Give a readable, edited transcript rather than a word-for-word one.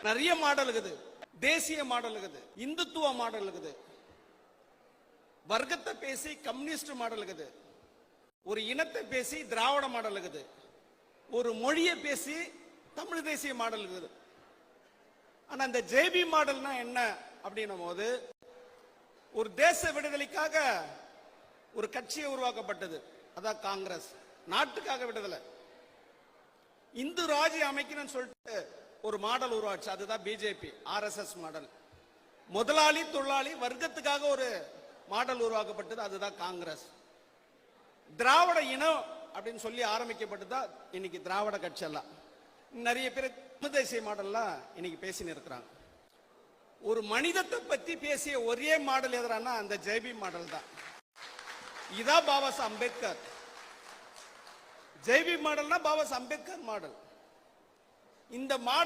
நிறைய மாடல் இருக்குது. தேசிய மாடல் இருக்குது, இந்துத்துவ மாடல் இருக்குது, வர்க்கத்தை பேசி கம்யூனிஸ்ட் மாடல் இருக்குது, ஒரு இனத்தை பேசி திராவிட மாடல் இருக்குது, ஒரு மொழியை பேசி தமிழ் தேசிய மாடல் இருக்குது. ஆனா இந்த ஜேபி மாடல்னா என்ன அப்படின்னும் போது, ஒரு தேச விடுதலைக்காக ஒரு கட்சியை உருவாக்கப்பட்டது, அதான் காங்கிரஸ். நாட்டுக்காக விடுதலை, இந்து ராஜ்யம் அமைக்கணும்னு சொல்லிட்டு ஒரு மாடல் உருவாச்சு, அதுதான் பிஜேபி ஆர்எஸ்எஸ் மாடல். முதலாளி தொழிலாளி வர்க்கத்துக்காக ஒரு மாடல் உருவாக்கப்பட்டது, அதுதான் காங்கிரஸ். திராவிட இனம் அப்படின்னு சொல்லி ஆரம்பிக்கப்பட்டதுதான் இன்னைக்கு திராவிட கட்சி எல்லாம். நிறைய பேர் தமிழ் தேசிய மாடல்லாம் இன்னைக்கு பேசின்னு இருக்கிறாங்க. ஒரு மனிதத்தை பத்தி பேசிய ஒரே மாடல் எதிரானா அந்த ஜேபி மாடல் தான். இதான் பாபா சாஹேப் அம்பேத்கர். ஜேபி மாடல்னா பாபா சாஹேப் அம்பேத்கர் மாடல். இந்த மாடல்